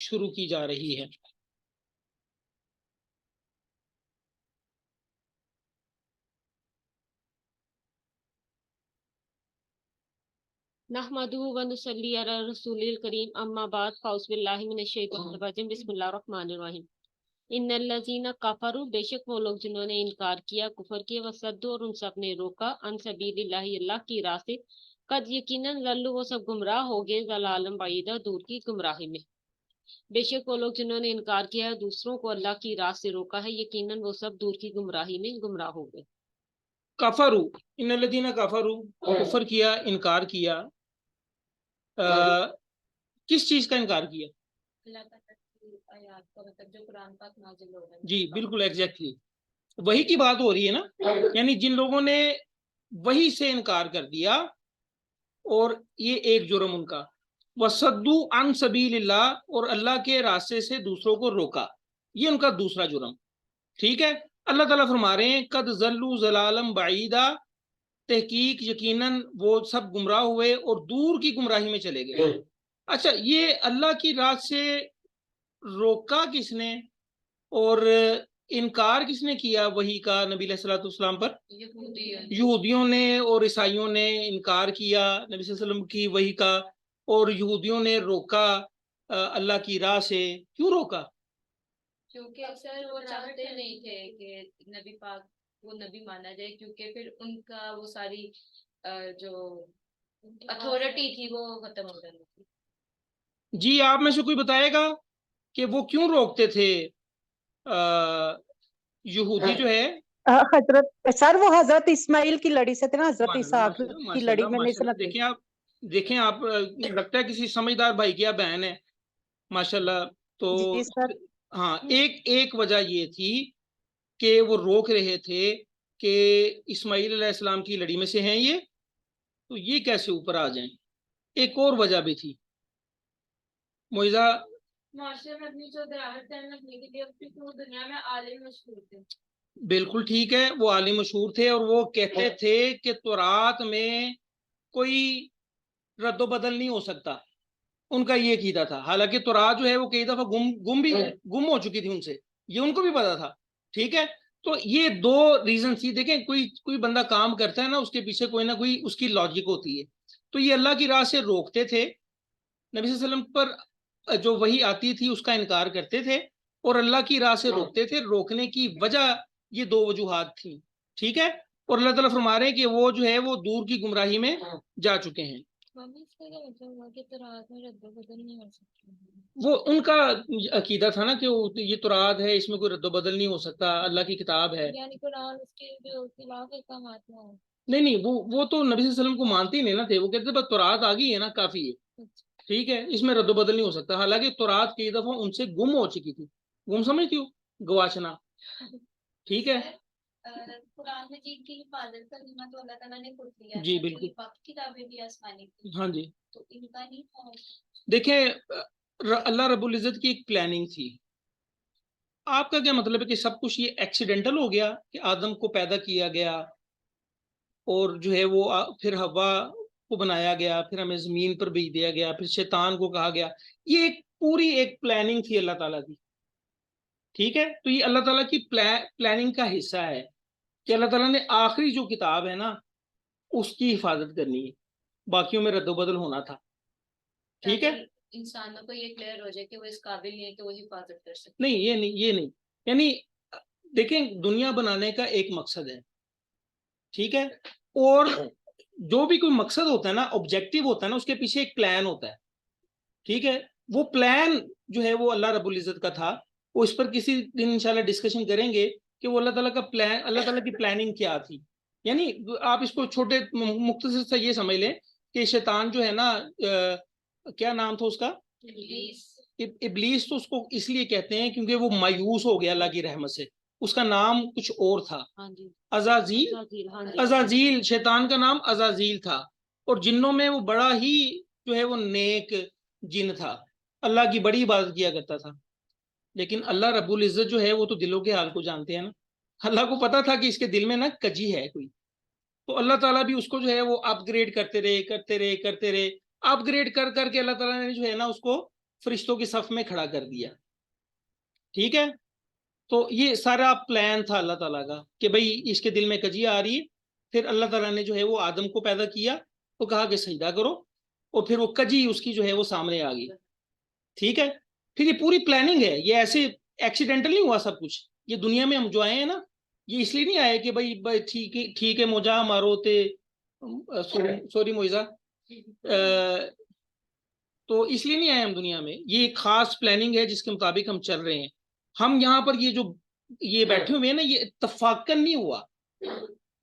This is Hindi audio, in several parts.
शुरू की जा रही है। नहमदुहु व नुसल्ली अला रसूलिल करीम अम्मा बाद फौज बिल्लाहि मिनश शैतानिर रजीम बिस्मिल्लाहिर रहमानिर रहीम। इन्नल लजीना कफरू, बेशक वो लोग जिन्होंने इनकार किया, कुफर किया, वसद्दू और उन सब ने रोका, अन सबीलिल्लाहि, अल्लाह की राह से, कद यकीनन लल्लू वो सब गुमराह हो गए, ज़लालम बईदा, दूर की गुमराही में। बेशक वो लोग जिन्होंने इनकार किया है, दूसरों को अल्लाह की राह से रोका है, यकीनन वो सब दूर की गुमराही में गुमराह हो गए। कफरू, इन्नल्लज़ीना कफरू, कुफर किया, इनकार किया। किस चीज का इनकार किया? मतलब जो कुरान पाक नाज़िल हो रहा है। जी बिल्कुल एग्जैक्टली वही की बात हो रही है ना, यानी जिन लोगों ने वही से इनकार कर दिया, और ये एक जुर्म उनका, वसद्दू अन सबीलिल्लाह, और अल्लाह के रास्ते से दूसरों को रोका, ये उनका दूसरा जुर्म। ठीक है, अल्लाह ताला फरमा रहे हैं कद जल्लू जलालम बाईदा, तहकीक यकीनन वो सब गुमराह हुए और दूर की गुमराही में चले गए। अच्छा, ये अल्लाह की राह से रोका किसने और इनकार किसने किया वही का नबी सल्लल्लाहु पर? यहूदियों ने और ईसाइयों ने इनकार किया नबी सल्लल्लाहु अलैहि वसल्लम की वही का, और यहूदियों ने रोका अल्लाह की राह से। क्यों रोका? क्योंकि अक्सर वो चाहते नहीं थे कि नबी पाक वो नबी माना जाए, क्योंकि फिर उनका वो सारी जो अथॉरिटी थी वो खत्म हो जानी थी। जी, आप में से कोई बताएगा कि वो क्यों रोकते थे यहूदी जो है? हजरत सर, वो हजरत इस्माइल की लड़ी से थे ना, हजरत माशाल्लाह इसहाक माशाल्लाह की लड़ी माशाल्लाह में नहीं से माशाल्लाह, थे। देखें आप लगता है किसी समझदार भाई की आप बहन है, माशाल्लाह। तो जी सर। हाँ, एक एक वजह ये थी कि वो रोक रहे थे कि इस्माइल अलैहिस्सलाम की लड़ी में से हैं ये, तो ये कैसे ऊपर आ जाएं। एक और वजह भी थी मोइजा। माशरे में अपनी जो दरामद करने के लिए, क्योंकि वो दुनिया में आलिम मशहूर थे। बिल्कुल ठीक है, वो आलिम मशहूर थे और वो कहते थे कि तौरात में कोई रद्दो बदल नहीं हो सकता, उनका ये कीदा था। हालांकि तौरात जो है वो कई दफा गुम हो चुकी थी उनसे, ये उनको भी पता था। ठीक है, तो ये दो रीजन थी। देखें, कोई कोई बंदा काम करता है ना, उसके पीछे कोई ना कोई उसकी लॉजिक होती है। तो ये अल्लाह की राह से रोकते थे, नबी सल्लल्लाहु अलैहि वसल्लम पर जो वही आती थी उसका इनकार करते थे, और अल्लाह की राह से रोकते थे। रोकने की वजह ये दो वजूहात थी। ठीक है, और अल्लाह ताला फरमा रहे हैं कि वो जो है वो दूर की गुमराही में जा चुके हैं। वो उनका अकीदा था ना कि ये तौरात है, इसमें कोई रद्द बदल नहीं हो सकता, अल्लाह की किताब है। यानी कुरान उसके जो खिलाफ है काम आता है। नहीं नहीं, वो तो नबी सल्लल्लाहु अलैहि वसल्लम को मानते ही नहीं ना थे। वो कहते थे बस तौरात आ गई है ना, काफी है। ठीक है, इसमें रद्द बदल नहीं हो सकता। हालांकि तौरात कई दफा उनसे गुम हो चुकी थी। गुम समझती हो, गवाचना। ठीक है, कुरान मजीद की हिफाजत का जिम्मा तो अल्लाह ताला ने खुद लिया जी है, तो बिल्कुल। ये बाकी किताबें भी आसमानी थी, हाँ जी, तो इनका नहीं था। देखें अल्लाह रब्बुल इज्जत की एक प्लानिंग थी। आपका क्या मतलब है कि सब कुछ ये एक्सीडेंटल हो गया कि आदम को पैदा किया गया और जो है वो फिर हवा को बनाया गया, फिर हमें जमीन पर भेज दिया गया, फिर शैतान को कहा गया? ये एक पूरी एक प्लानिंग थी अल्लाह ताला की। ठीक है, तो ये अल्लाह ताला की प्लानिंग का हिस्सा है कि अल्लाह ताला ने आखिरी जो किताब है ना उसकी हिफाजत करनी है, बाकियों में रद्दोबदल होना था। ठीक है, इंसानों को ये क्लियर हो जाए कि वो इस काबिल नहीं है कि वो हिफाजत कर सकते। नहीं ये नहीं, ये नहीं, यानी देखें, दुनिया बनाने का एक मकसद है। ठीक है, और जो भी कोई मकसद होता है ना, ऑब्जेक्टिव होता है ना, उसके पीछे एक प्लान होता है। ठीक है, वो प्लान जो है वो अल्लाह रब्बुल इज्जत का था। वो इस पर किसी दिन इंशाल्लाह डिस्कशन करेंगे कि वो अल्लाह ताला का प्लान, अल्लाह ताला की प्लानिंग क्या थी। यानी आप इसको छोटे मुख्तसर से ये समझ लें कि शैतान जो है ना, क्या नाम था उसका? इबलीस। तो उसको इसलिए कहते हैं क्योंकि वो मायूस हो गया अल्लाह की रहमत से। उसका नाम कुछ और था, अजाजील। अजाजील, शैतान का नाम अजाजील था। और जिन्नों में वो बड़ा ही जो है वो नेक जिन था, अल्लाह की बड़ी इबादत किया करता था। लेकिन अल्लाह रब्बुल इज्जत जो है वो तो दिलों के हाल को जानते हैं ना। अल्लाह को पता था कि इसके दिल में ना कजी है कोई। तो अल्लाह ताला भी उसको जो है वो अपग्रेड करते रहे, करते रहे, करते रहे। अपग्रेड कर करके अल्लाह ताला ने जो है ना उसको फरिश्तों की सफ में खड़ा कर दिया। ठीक है, तो ये सारा प्लान था अल्लाह ताला का कि भाई इसके दिल में कजी आ रही है। फिर अल्लाह ताला ने जो है वो आदम को पैदा किया, तो कहा कि सजदा करो, और फिर वो कजी उसकी जो है वो सामने आ गई। ठीक है, फिर ये पूरी प्लानिंग है, ये ऐसे एक्सीडेंटल नहीं हुआ सब कुछ। ये दुनिया में हम जो आए हैं ना, ये इसलिए नहीं आए कि भाई ठीक है मोजा मारो ते, सॉरी मोइजा, तो इसलिए नहीं आए हम दुनिया में। ये एक खास प्लानिंग है जिसके मुताबिक हम चल रहे हैं। हम यहाँ पर ये बैठे हुए हैं ना, ये इत्तफाकन नहीं हुआ,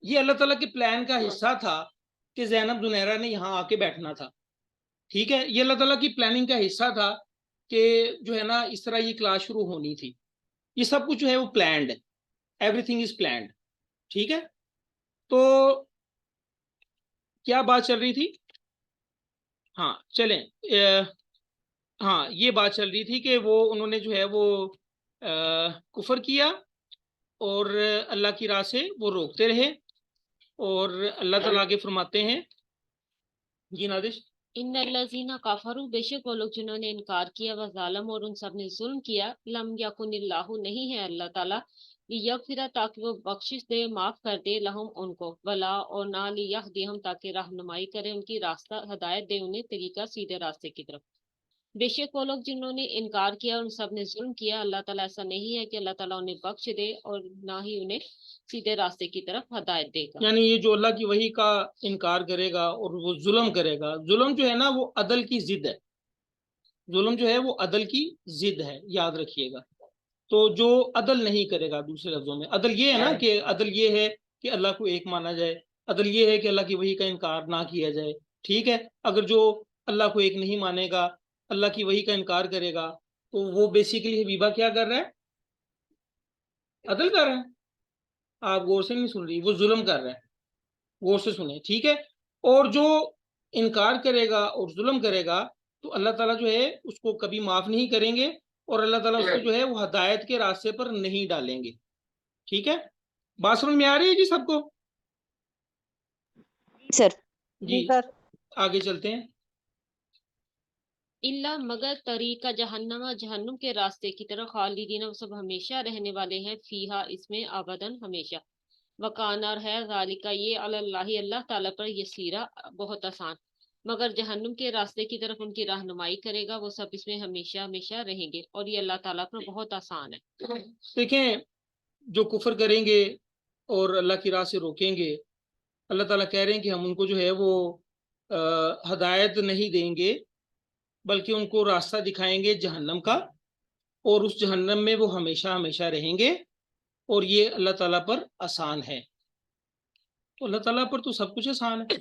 ये अल्लाह ताला के प्लान का हिस्सा था कि ज़ैनब जुनैरा ने यहाँ आके बैठना था। ठीक है, ये अल्लाह ताला की प्लानिंग का हिस्सा था कि जो है ना इस तरह ये क्लास शुरू होनी थी। ये सब कुछ जो है वो प्लान्ड है, एवरीथिंग इज प्लान्ड। ठीक है, तो क्या बात चल रही थी? हाँ चलें, हाँ ये बात चल रही थी कि वो उन्होंने जो है वो कुफर किया और अल्लाह की राह से वो रोकते रहे। और अल्लाह ताला आगे फरमाते हैं, जी नादिश। इन्नल्लज़ीना कफरू, बेशक वो लोग जिन्होंने इनकार किया, व जालम और उन सब ने जुल्म किया, लम यकुनिल्लाहु, नहीं है अल्लाह ताला, लियगफिरा, ताकि वो बख्शिश दे, माफ कर दे, लहुम उनको, वला और ना लियहदिहम, ताकि रहनुमाई करे उनकी, रास्ता हदायत दे उन्हें तरीका सीधे रास्ते की तरफ। बेशक वो लोग जिन्होंने इनकार किया उन सब ने जुल्म किया, अल्लाह ताला ऐसा नहीं है कि अल्लाह ताला उन्हें बख्श दे और ना ही उन्हें सीधे रास्ते की तरफ हदायत देगा। यानी ये जो अल्लाह की वही का इनकार करेगा और वो जुल्म करेगा, जुल्म जो है ना वो अदल की जिद है। जुल्म जो है वो अदल की जिद है, याद रखिएगा। तो जो अदल नहीं करेगा, दूसरे लफ्जों में अदल ये है ना कि अदल ये है कि अल्लाह को एक माना जाए, अदल ये है कि अल्लाह की वही का इनकार ना किया जाए। ठीक है, अगर जो अल्लाह को एक नहीं मानेगा, अल्लाह की वही का इनकार करेगा, तो वो बेसिकली हबीबा क्या कर रहा है? अदल कर रहा है। आप गौर से नहीं सुन रही, वो जुल्म कर रहा है, गौर से सुने। ठीक है, और जो इनकार करेगा और जुल्म करेगा, तो अल्लाह ताला जो है उसको कभी माफ नहीं करेंगे, और अल्लाह ताला उसको जो है वो हदायत के रास्ते पर नहीं डालेंगे। ठीक है, बात समझ में आ रही है जी सबको? सर। जी, सर। आगे चलते हैं। इल्ला, मगर तरीका जहन्नमा, जहन्नुम के रास्ते की तरफ, खालिदीन, वो सब हमेशा रहने वाले हैं, फीहा, इसमें, अबदन, हमेशा। वकाना, और है, ज़ालिका, ये, अल्लाह, अल्लाह ताला पर, यसीरा, बहुत आसान। मगर जहन्नुम के रास्ते की तरफ उनकी रहनुमाई करेगा, वो सब इसमें हमेशा हमेशा रहेंगे, और ये अल्लाह ताला पर बहुत आसान है। देखें, जो कुफर करेंगे और अल्लाह की राह से रोकेंगे, अल्लाह ताला कह रहे हैं कि हम उनको जो है वो हदायत नहीं देंगे, बल्कि उनको रास्ता दिखाएंगे जहन्नम का, और उस जहन्नम में वो हमेशा हमेशा रहेंगे, और ये अल्लाह ताला पर आसान है। तो अल्लाह ताला पर तो सब कुछ आसान है।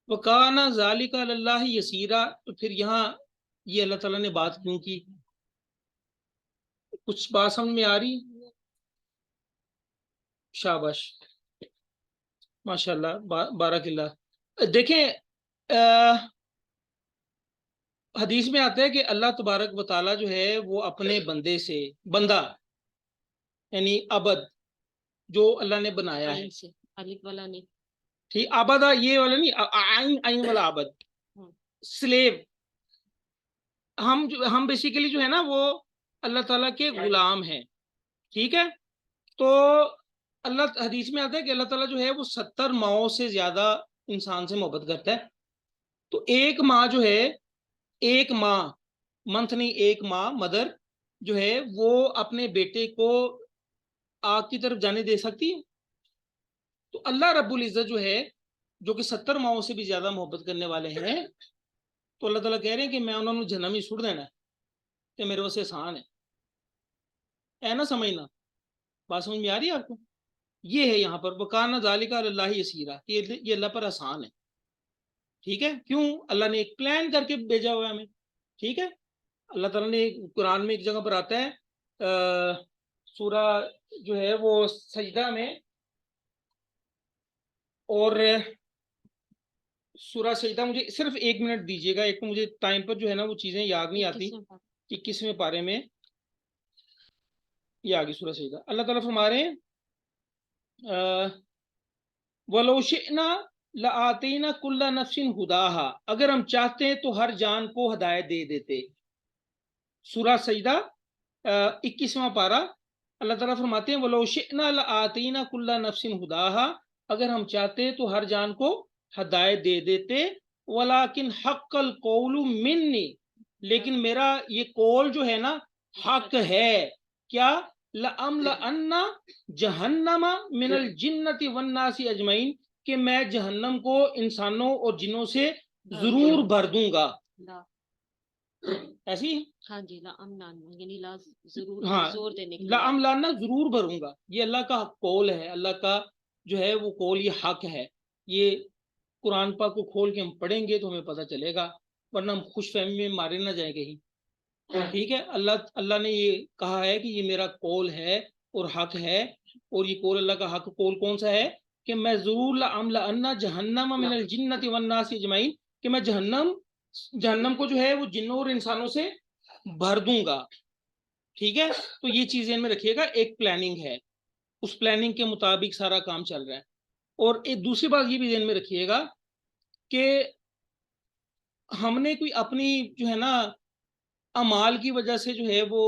वकाना ज़ालिका अलल्लाहि यसीरा, तो फिर यहाँ ये अल्लाह ताला ने बात क्यों की? कुछ बात समझ में आ रही? शाबाश, माशाल्लाह, बारकिल्लाह। देखें, हदीस में आता है कि अल्लाह तबारक व ताला जो है वो अपने बंदे से, बंदा यानी अबद, जो अल्लाह ने बनाया है। आइन से, अलिफ वाला नहीं। ठीक, आबदा ये वाला नहीं, आइन आइन वाला आबद, स्लेव। हम बेसिकली जो है ना वो अल्लाह ताला के गुलाम हैं। ठीक है, तो अल्लाह, हदीस में आता है कि अल्लाह ताला जो है वो 70 माओं से ज्यादा इंसान से मोहब्बत करता है। तो एक माँ जो है, एक माँ, मंथ नहीं, एक माँ, मदर जो है वो अपने बेटे को आग की तरफ जाने दे सकती है? तो अल्लाह रब्बुल इज्जत जो है, जो कि 70 माओं से भी ज्यादा मोहब्बत करने वाले हैं, तो अल्लाह ताला कह रहे हैं कि मैं उन्होंने जन्म ही सुट देना है, कि मेरे वास्ते आसान है ना, समझना। बात समझ में आ रही है आपको? ये है यहाँ पर वकाना ज़ालिका अल्लाह यसीरा, ये अल्लाह पर आसान है। ठीक है, क्यों? अल्लाह ने एक प्लान करके भेजा हुआ है हमें। ठीक है, अल्लाह ताला ने कुरान में एक जगह पर आता है, सूरा जो है वो सजदा में, और सूरा सजदा, मुझे सिर्फ 1 मिनट दीजिएगा, एक तो मुझे टाइम पर जो है ना वो चीजें याद नहीं आती कि 21वें पारे में ये आगे सूरा सजदा। अल्लाह ताला फरमा रहे हैं, वलो शिअना लआतीना कुल्ला नफ्सिन हुदाहा, अगर हम चाहते हैं तो हर जान को हदायत दे देते। सूरह सजदा 21वां पारा। अल्लाह ताला फरमाते हैं वलो शिअना लआतीना कुल्ला नफ्सिन हुदाहा, अगर हम चाहते तो हर जान को हदायत दे देते, वलाकिन हक्कल कौलु मिन्नी, लेकिन मेरा ये कौल जो है ना हक है, क्या, लअमलअन्ना जहन्नमा मिनल जिन्नति वन्नासी अजमईन, कि मैं जहन्नम को इंसानों और जिन्नों से जरूर भर दूंगा। ला, ऐसी, हाँ जी, ला अमनान यानी ला जरूर, हाँ, जोर देने के लिए। लामलाना जरूर भरूंगा, ये अल्लाह का कौल है, अल्लाह का जो है वो कौल, ये हक है। ये कुरान पाक को खोल के हम पढ़ेंगे तो हमें पता चलेगा, वरना हम खुशफहमी में मारे ना जाए कहीं। ठीक है, अल्लाह अल्लाह ने ये कहा है कि ये मेरा कौल है और हक है, और ये कौल अल्लाह का हक कौल कौन सा है कि मैं जरूर लामलाना जहन्नम मिनल जिन्नति वन्नासी अजमईन, कि मैं जहन्नम को जो है वो जिन्नों और इंसानों से भर दूंगा। ठीक है, तो ये चीज ध्यान में रखिएगा, एक प्लानिंग है, उस प्लानिंग के मुताबिक सारा काम चल रहा है। और एक दूसरी बात ये भी ध्यान में रखिएगा कि हमने कोई अपनी जो है ना अमाल की वजह से जो है वो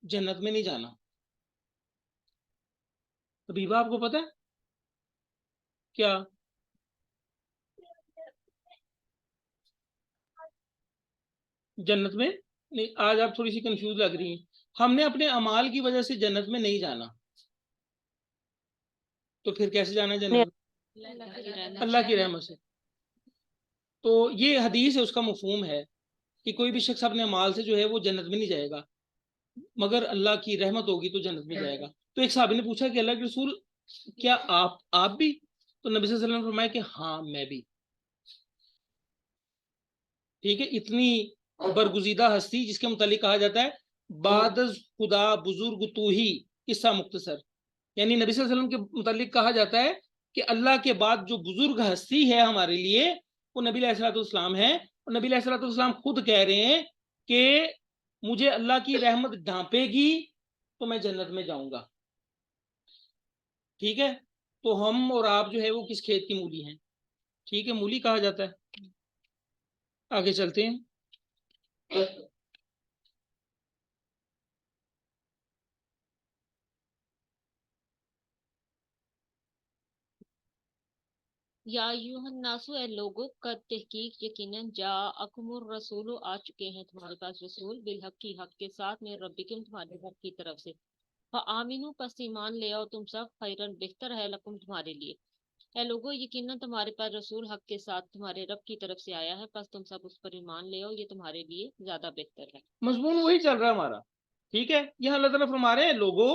जन्नत में नहीं जाना। हबीबा आपको पता है क्या? जन्नत में नहीं, आज आप थोड़ी सी कंफ्यूज लग रही हैं। हमने अपने अमाल की वजह से जन्नत में नहीं जाना, तो फिर कैसे जाना है जन्नत में? अल्लाह की रहमत से। तो ये हदीस है, उसका मफहूम है कि कोई भी शख्स अपने अमाल से जो है वो जन्नत में नहीं जाएगा, मगर अल्लाह की रहमत होगी तो जन्नत में जाएगा। तो एक साहबी ने पूछा कि अल्लाह के रसूल, क्या आप भी? तो नबी सल्लल्लाहु अलैहि वसल्लम ने फरमाया कि हाँ, मैं भी। ठीक है, इतनी बरगुजीदा हस्ती जिसके मुतालिक कहा जाता है बाद खुदा बुजुर्ग तू ही, किस्सा मुख्तसर, यानी नबी सल्लल्लाहु अलैहि वसल्लम के मुतालिक कहा जाता है कि अल्लाह के बाद जो बुजुर्ग हस्ती है हमारे लिए वो नबी अलैहिस्सलाम है। और नबी अलैहिस्सलाम खुद कह रहे हैं कि मुझे अल्लाह की रहमत ढांपेगी तो मैं जन्नत में जाऊंगा। ठीक है, तो हम और आप जो है वो किस खेत की मूली हैं? ठीक है, मूली कहा जाता है। आगे चलते हैं। या यूहन्नासु, ए लोगो, कद तहकीक यकीनन जा अकुमुर रसूल, आ चुके हैं तुम्हारे पास रसूल, बिल हक की, हक के साथ, में रब्बिकुम, तुम्हारे रब की तरफ से। आमीनू, पस ईमान ले आओ तुम सब, खैरन, बेहतर है, लकुम, तुम्हारे लिए। ए लोगो, यकीनन तुम्हारे पास रसूल हक के साथ तुम्हारे रब की तरफ से आया है, बस तुम सब उस पर ईमान ले आओ, ये तुम्हारे लिए ज्यादा बेहतर है। मजमून वही चल रहा है हमारा। ठीक है, यहाँ अल्लाह ताला फरमा रहे हैं लोगों,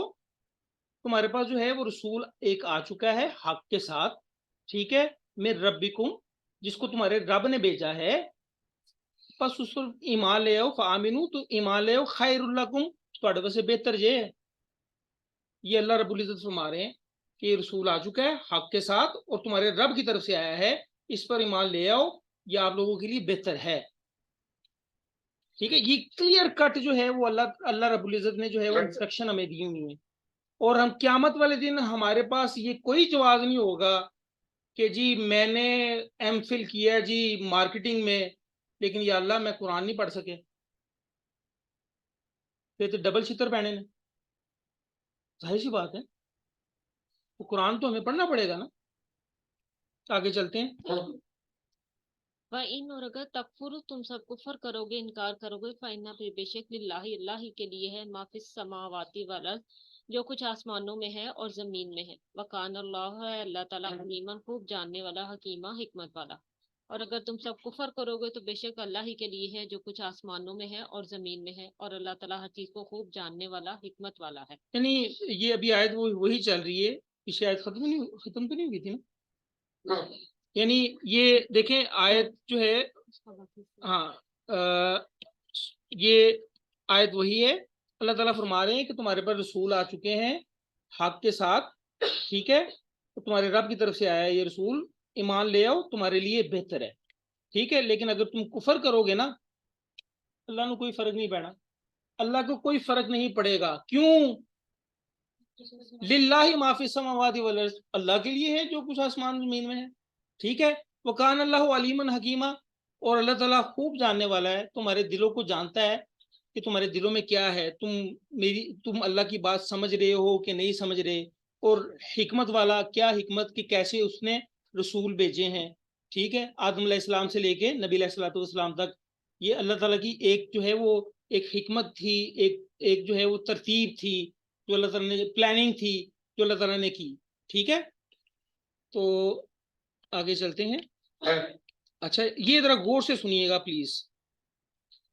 तुम्हारे पास जो है वो रसूल एक आ चुका है हक के साथ। ठीक है, मैं रब्बिकुम, जिसको तुम्हारे रब ने भेजा है, बस उस पर ईमान ले आओ। फामिनू, तो ईमान ले आओ, खैरुल लकुम, तुम्हारे वास्ते बेहतर जे है। ये अल्लाह रब्बुल इज्जत फरमा रहे हैं कि ये रसूल आ चुका है हक के साथ और तुम्हारे रब की तरफ से आया है, इस पर ईमान ले आओ, ये आप लोगों के लिए बेहतर है। ठीक है, ये क्लियर कट जो है वो अल्लाह अल्लाह रब्बुल इज्जत ने जो है वो इंस्ट्रक्शन हमें दी हुई है। और हम क्यामत वाले दिन हमारे पास ये कोई जवाब नहीं होगा कि जी मैंने एमफिल किया जी मार्केटिंग में, लेकिन या अल्लाह मैं कुरान नहीं पढ़ सके, फिर तो डबल छितर पहने ने। जाहिर सी बात है, तो कुरान तो हमें पढ़ना पड़ेगा ना। आगे चलते हैं। वह इन, और अगर तकफुर, तुम सब कुफर करोगे, इनकार करोगे, फाइना, फिर बेशक लिल्लाही, अल्लाह ही के लिए है, माफिस समावाती वाला, जो कुछ आसमानों में है और जमीन में है। वकान अल्लाह है, अल्लाह ताला हकीमन, खूब जानने वाला, हकीमा, हिकमत वाला। और अगर तुम सब कुफर करोगे तो बेशक अल्लाह ही के लिए है, जो कुछ आसमानों में है और जमीन में है, और अल्लाह ताला हर चीज को खूब जानने वाला, हिकमत वाला है। यानी ये अभी आयत वो वही चल रही है, पिछली आयत खत्म तो नहीं हुई थी ना। यानी ये देखें आयत जो है, हाँ, ये आयत वही है। अल्लाह ताला फरमा रहे हैं कि तुम्हारे पर रसूल आ चुके हैं हक के साथ। ठीक है, तो तुम्हारे रब की तरफ से आया है ये रसूल, ईमान ले आओ, तुम्हारे लिए बेहतर है। ठीक है, लेकिन अगर तुम कुफर करोगे ना, अल्लाह को कोई फर्क नहीं पड़ना, अल्लाह को कोई फर्क नहीं पड़ेगा। क्यों? लिल्लाही माफी समावाति वल अर्ज़, अल्लाह के लिए है जो कुछ आसमान जमीन में है। ठीक है, वकान अल्लाह अलीमन हकीमा, और अल्लाह ताला खूब जानने वाला है, तुम्हारे दिलों को जानता है। कि तुम्हारे दिलों में क्या है, तुम अल्लाह की बात समझ रहे हो कि नहीं समझ रहे, और हिकमत वाला क्या हिकमत कि कैसे उसने रसूल भेजे हैं। ठीक है, आदम अलैहिस्सलाम से लेके नबी अलैहिस्सलाम तक ये अल्लाह ताला की एक जो है वो एक हिकमत थी, एक जो है वो तरतीब थी, जो अल्लाह ताला ने प्लानिंग थी, जो अल्लाह ताला ने की। ठीक है, तो आगे चलते हैं। अच्छा, ये जरा गौर से सुनिएगा प्लीज।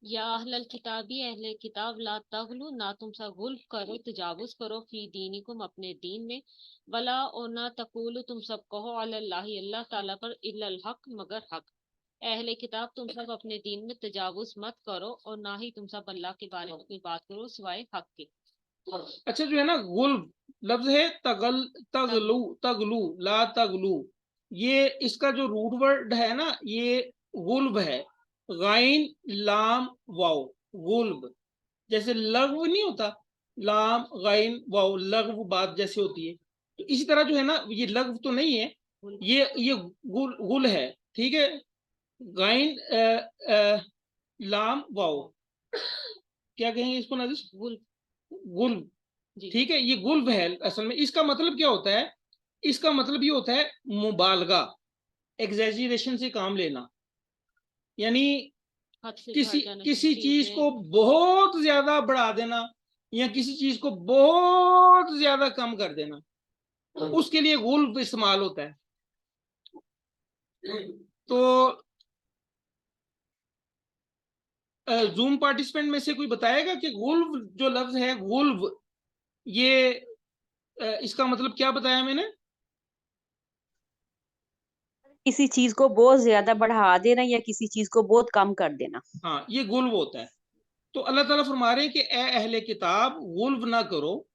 या अहलल किताबी, अहले किताब, ला तगलू, ना तुम सा गुल्फ करो, तजावुज करो, फी दीनिकुम, अपने दीन में, वला और ना तकूलु, तुम सब कहो, अल्लाह, अल्लाह ताला पर, इल्लल हक, मगर हक। अहले किताब, तुम सब अपने दीन में तजावुज मत करो और ना ही तुम सब अल्लाह के बारे में कोई बात करो सिवाय हक के। अच्छा, जो है ना गुल्ब लफ्ज है, तगलू, तगलू, ला तगलू, ये इसका जो रूट वर्ड है ना, ये गुल्ब है। गाइन लाम वाओ, गुल्ब। जैसे लघु नहीं होता, लाम गाइन वाओ, लघु बात जैसे होती है, तो इसी तरह जो है ना, ये लघु तो नहीं है, ये गुल है। ठीक है, गाइन लाम वाओ, क्या कहेंगे इसको नाजिश? गुल्फ। गुल्ब। जी। ठीक है, ये गुल्ब है असल में। इसका मतलब क्या होता है? इसका मतलब ये होता है मुबालगा, एग्जैजरेशन से काम लेना, यानी हद से किसी बढ़ जाना किसी चीज को चीजें। बहुत ज्यादा बढ़ा देना, या किसी चीज को बहुत ज्यादा कम कर देना, उसके लिए गुल्ब इस्तेमाल होता है। तो जूम पार्टिसिपेंट में से कोई बताएगा कि गुल्ब जो लफ्ज है, गुल्ब, ये इसका मतलब क्या बताया मैंने? किसी चीज को बहुत ज्यादा बढ़ा देना या किसी चीज को बहुत कम कर देना। हाँ, ये गुल्ब होता है। तो अल्लाह ताला फरमा रहे हैं कि ए अहले किताब, गुल्ब ना करो,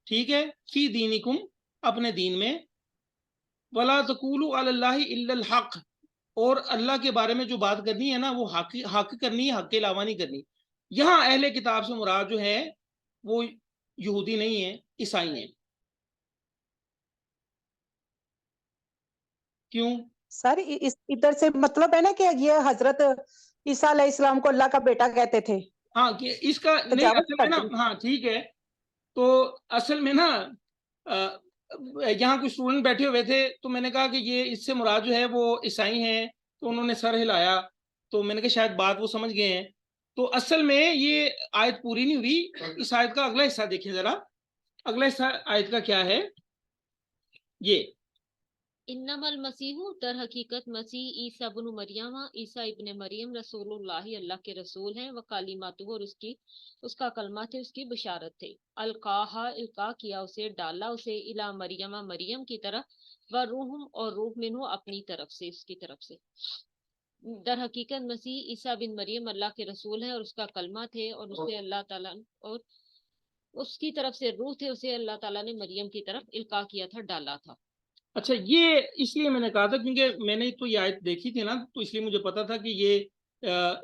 ठीक है, फी दीनिकुम, अपने दीन में, वला तकूलू अलल्लाहि इल्लल हक, और अल्लाह के बारे में जो बात करनी है ना, वो हक हक करनी है, हक के अलावा नहीं करनी। यहाँ अहले किताब से मुराद जो है वो यहूदी नहीं है, ईसाई है। क्यों? सर इस इधर से मतलब है ना कि ये हजरत ईसा अलैहिस्सलाम को अल्लाह का बेटा कहते थे, हाँ, कि इसका नहीं, तजावुज असल में ना, करते थे। हाँ ठीक है, तो असल में ना यहाँ कुछ स्टूडेंट बैठे हुए थे, तो मैंने कहा कि ये इससे मुराद जो है वो ईसाई हैं, तो उन्होंने सर हिलाया, तो मैंने कहा शायद बात वो समझ गए हैं। तो असल में ये आयत पूरी नहीं हुई, इस आयत का अगला हिस्सा देखिए जरा। अगला हिस्सा आयत का क्या है, ये इन्नमल मसीहु, दर हकीकत मसीह ईसा इब्न मरियम, ईसा इब्ने मरियम, रसूलुल्लाह, अल्लाह के रसूल हैं, व कालिमातुहु, और उसका कलमा थे, उसकी बशारत थे। अलकाहा, इल्का किया उसे, डाला उसे, इला मरियम, मरियम की तरफ, व रूहुम, और रूह मिन्हु, अपनी तरफ से, उसकी तरफ से। दर हकीकत मसीह ईसा बिन मरियम अल्लाह के रसूल हैं और उसका कलमा थे, और उसे अल्लाह ताला, और उसकी तरफ से रूह थे, उसे अल्लाह ताला ने मरियम की तरफ इल्का किया था, डाला था। अच्छा, ये इसलिए मैंने कहा था क्योंकि मैंने तो ये आयत देखी थी ना, तो इसलिए मुझे पता था कि ये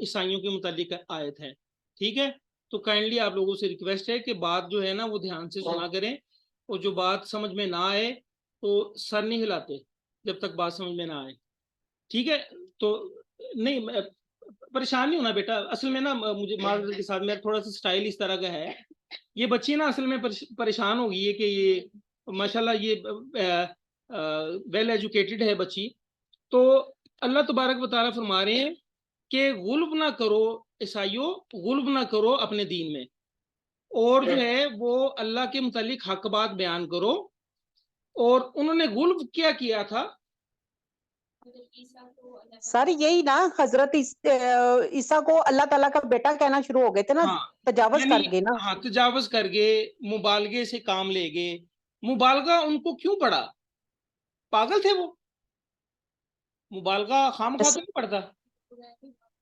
ईसाइयों के मुतालिक आयत है। ठीक है, तो काइंडली आप लोगों से रिक्वेस्ट है कि बात जो है ना वो ध्यान से सुना करें, और जो बात समझ में ना आए तो सर नहीं हिलाते जब तक बात समझ में ना आए। ठीक है, तो नहीं, परेशान नहीं होना बेटा। असल में ना मुझे मार्ग के साथ मेरा थोड़ा सा स्टाइल इस तरह का है। ये बच्ची ना असल में परेशान हो गई है कि ये माशाल्लाह ये वेल एजुकेटेड है बच्ची। तो अल्लाह तबारक व तआला फरमा रहे हैं कि गुल्ब ना करो ईसाइयों, गुल्ब ना करो अपने दीन में, और जो है वो अल्लाह के मुतालिक हक बात बयान करो। और उन्होंने गुल्ब क्या किया था? सर यही ना, हजरत ईसा को अल्लाह ताला का बेटा कहना शुरू हो गए थे ना, हाँ, तजावुज यानी कर गए ना। हाँ, तजावज कर गए, मुबालगे से काम ले गए। मुबालगा उनको क्यों पड़ा? पागल थे वो? मुबालगा खाम खा तो नहीं पड़ता।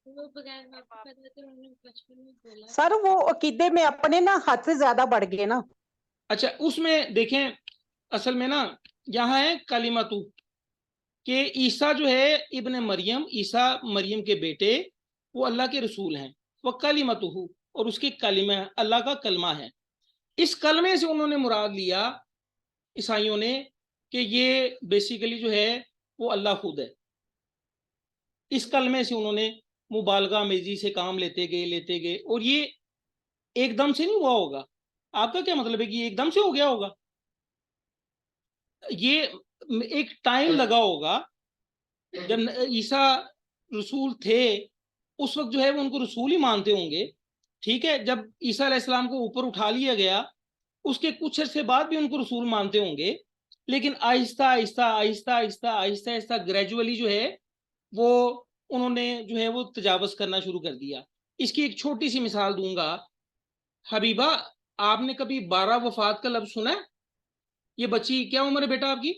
वो बगैर बात कर रहे थे, उन्होंने बचपन में बोला सर वो अकीदे में अपने ना हद से ज्यादा बढ़ गए ना। अच्छा, उसमें देखें, असल में ना यहाँ है कलिमतु, कि ईसा जो है इब्ने मरियम, ईसा मरियम के बेटे, वो अल्लाह के रसूल हैं। वह कलिमतुहु, और उसकी कलिमा अल्लाह का कलमा है। इस कलमे से उन्होंने मुराद लिया ईसाइयों ने कि ये बेसिकली जो है वो अल्लाह खुद है। इस कलमे से उन्होंने मुबालगा मेजी से काम लेते गए, और ये एकदम से नहीं हुआ होगा। आपका क्या मतलब है कि ये एकदम से हो गया होगा? ये एक टाइम लगा होगा। जब ईसा रसूल थे उस वक्त जो है वो उनको रसूल ही मानते होंगे, ठीक है। जब ईसा अलैहिस्सलाम को ऊपर उठा लिया गया उसके कुछ अरसे बाद भी उनको रसूल मानते होंगे, लेकिन आहिस्ता आहिस्ता आहिस्ता आहिस्ता आहिस्ता आहिस्ता ग्रेजुअली जो है वो उन्होंने जो है वो तजावज करना शुरू कर दिया। इसकी एक छोटी सी मिसाल दूंगा। हबीबा, आपने कभी 12 वफात का लफ्ज सुना है? ये बच्ची क्या उम्र है बेटा आपकी?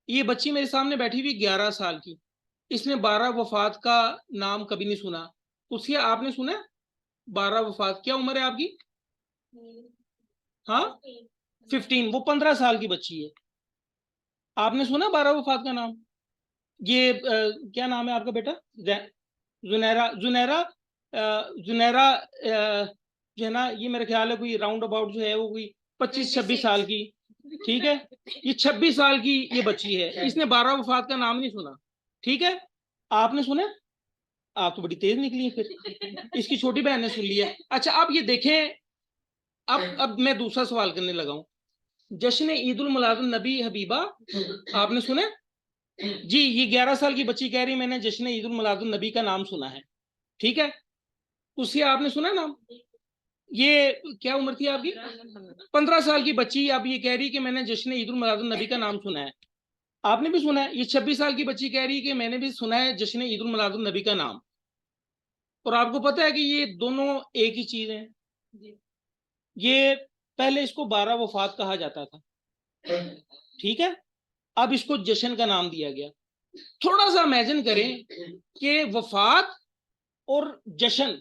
ये बच्ची मेरे सामने बैठी हुई 11 साल की, इसने 12 वफात का नाम कभी नहीं सुना। उससे आपने सुना है? 12 वफात, क्या उम्र है आपकी? हाँ, 15। वो 15 साल की बच्ची है। आपने सुना 12 वफात का नाम? ये क्या नाम है आपका बेटा? जुनैरा। जुनैरा जुनैरा जो है ना, ये मेरे ख्याल है कोई राउंड अबाउट जो है वो कोई 25-26 साल की, ठीक है। ये 26 साल की ये बच्ची है, इसने 12 वफात का नाम नहीं सुना, ठीक है। आपने सुना? आप तो बड़ी तेज निकली है फिर। इसकी छोटी बहन ने सुन लिया। अच्छा, अब ये देखें, अब मैं दूसरा सवाल करने लगा हूं। जश्न ईद उल मिलादुन नबी हबीबा, आपने सुना? जी, ये 11 साल की बच्ची कह रही मैंने जश्न ईद उल मिलादुन नबी का नाम सुना है, ठीक है। उससे आपने सुना नाम? ये क्या उम्र थी आपकी? 15 साल की बच्ची अब ये कह रही कि मैंने जश्न ईद उल मिलादुन नबी का नाम सुना है। आपने भी सुना है? ये 26 साल की बच्ची कह रही है कि मैंने भी सुना है जश्न ईद उल मिलादुन नबी का नाम। और आपको पता है कि ये दोनों एक ही चीज है। ये पहले इसको 12 वफात कहा जाता था, ठीक है। अब इसको जश्न का नाम दिया गया। थोड़ा सा इमेजिन करें कि वफात और जश्न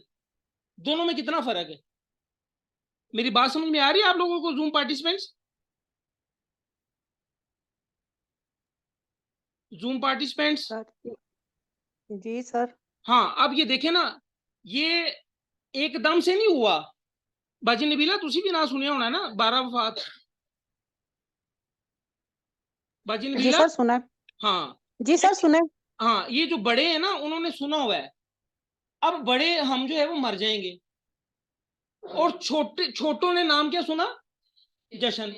दोनों में कितना फर्क है। मेरी बात समझ में आ रही है आप लोगों को, zoom participants? Zoom participants? Sir ji sir. हाँ, अब ये देखें ना, ये एकदम से नहीं हुआ। बाजी नबीला, तुसी भी ना सुनिया होना है ना 12 वफात? बाजी जी नबीला? सर सुना है। हाँ। जी सर सुना है। हाँ, ये जो बड़े हैं ना उन्होंने सुना हुआ है। अब बड़े हम जो है वो मर जाएंगे, और छोटे छोटों ने नाम क्या सुना? जश्न।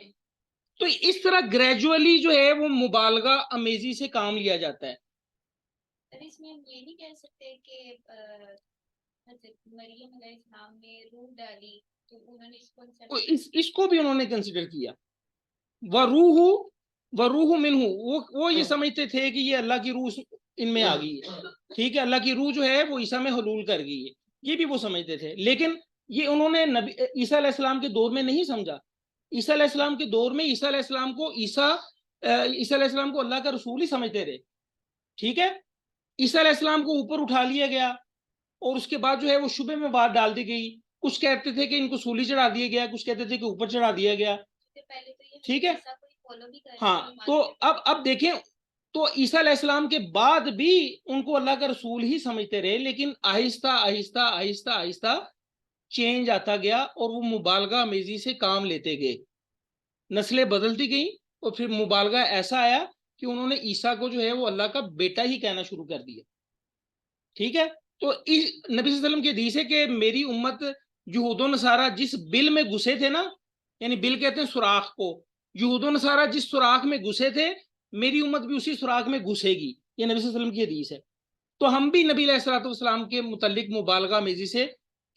तो इस तरह ग्रेजुअली जो है वो मुबालगा अमेजी से काम लिया जाता है। सर, इसमें हम ये नहीं कह सकते कि मरियम अलैहिस्सलाम ने रूह डाली तो उन्होंने इसको तो इसको भी उन्होंने कंसिडर किया। वरूहु वरूहु मिनहु, वो ये समझते थे कि ये अल्लाह की रूह इनमें आ गई है, ठीक है। अल्लाह की रूह जो है वो ईसा में हलूल कर गई है, ये भी वो समझते थे। लेकिन ये उन्होंने नबी ईसा अलैहिस्सलाम के दौर में नहीं समझा। ईसा अलैहिस्सलाम के दौर में ईसा अलैहिस्सलाम को ईसा अलैहिस्सलाम को अल्लाह का रसूल ही समझते थे, ठीक है। ईसा अलैहिस्सलाम को ऊपर उठा लिया गया और उसके बाद जो है वो शुबे में बात डाल दी गई। कुछ कहते थे कि इनको सूली चढ़ा दिया गया, कुछ कहते थे कि ऊपर चढ़ा दिया गया, पहले तो ये ठीक है। फॉलो भी कर हाँ, तो अब देखें, तो ईसा अलैहिस्सलाम के बाद भी उनको अल्लाह का रसूल ही समझते रहे, लेकिन आहिस्ता आहिस्ता आहिस्ता आहिस्ता चेंज आता गया और वो मुबालगा अमेजी से काम लेते गए। नस्लें बदलती गई और फिर मुबालगा ऐसा आया कि उन्होंने ईसा को जो है वो अल्लाह का बेटा ही कहना शुरू कर दिया, ठीक है। तो इस नबी सल्लल्लाहु अलैहि वसल्लम की हदीस है कि मेरी उम्मत यहूद नसारा जिस बिल में घुसे थे ना, यानी बिल कहते हैं सुराख को, यहूद नसारा जिस सुराख में घुसे थे मेरी उम्मत भी उसी सुराख में घुसेगी। ये नबी सल्लल्लाहु अलैहि वसल्लम की हदीस है। तो हम भी नबी अलैहिस्सलाम के मुतल्लिक मुबालगा मेजी से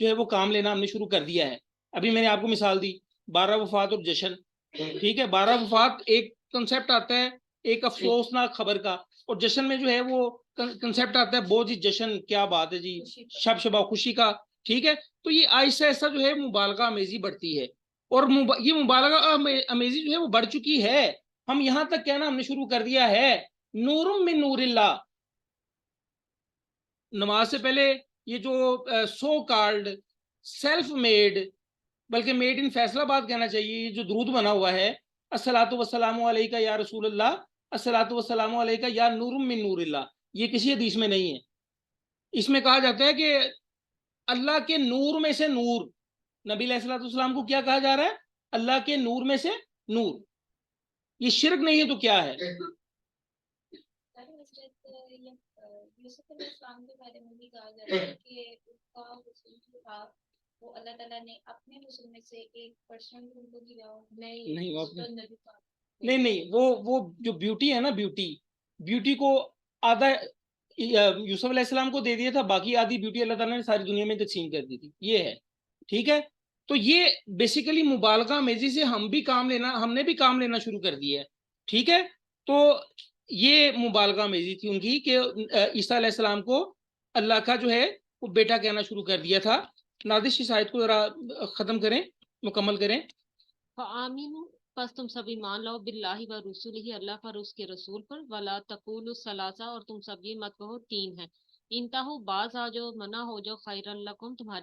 जो है वो काम लेना हमने शुरू कर दिया है। अभी मैंने आपको मिसाल दी 12 वफात और जश्न, ठीक है। 12 वफात एक कंसेप्ट आता है, एक अफसोसनाक खबर का, और जश्न में जो है वो कंसेप्ट आता है बहुत ही जश्न, क्या बात है जी, शब शबा खुशी का, ठीक है। तो ये आहिस्ता आहिस्ता जो है मुबालगा अमेजी बढ़ती है, और ये मुबालगा अमेजी जो है वो बढ़ चुकी है। हम यहां तक कहना हमने शुरू कर दिया है नूरुम मिन नूरिल्लाह। नमाज से पहले ये जो सो कॉल्ड सेल्फ मेड, बल्कि मेड इन फैसलाबाद कहना चाहिए, ये जो दुरूद बना हुआ है, अस्सलातु वस्सलामु अलैका या रसूल अल्लाह, अस्सलातु वस्सलामु अलैका या नूरुम मिन नूरिल्लाह, ये किसी हदीस में नहीं है। इसमें कहा जाता है कि अल्लाह के नूर में से नूर। नबी अलैहिस्सलातु वस्सलाम को क्या कहा जा रहा है? अल्लाह के नूर में से नूर। ये शिरक नहीं है तो क्या है? यूसुफ अलैहिस्सलाम के बारे में भी कहा जाता है कि उसका हुस्न जो था वो अल्लाह ताला ने अपने रसूल में से एक पर्सन उनको दिया हो? नहीं, वो तो अपने- नबी का नहीं, वो जो ब्यूटी है ना, ब्यूटी को आधा यूसुफ अलैहिस्सलाम को दे दिया था, बाकी आधी ब्यूटी अल्लाह ताला ने सारी दुनिया में तकसीम कर दी थी, ये है। ठीक है, तो ये बेसिकली मुबालगा अमेजी से हमने भी काम लेना शुरू कर दिया है। ठीक है, तो ये मुबालगा अमेजी थी उनकी कि ईसा अलैहिस्सलाम को अल्लाह का जो है वो बेटा कहना शुरू कर दिया था। नादिश इस आयत को जरा खत्म करें, मुकम्मल करें। आमीनू, बस तुम सब ईमान लाओ बिल्लाहि व रसूलिही, अल्लाह पर उसके रसूल पर, वला तकुलु सलासा, और तुम सब ये मत कहो तीन है, इंतहु बाज आ जाओ, मना हो जाओ, खैरल लकुम तुम्हारे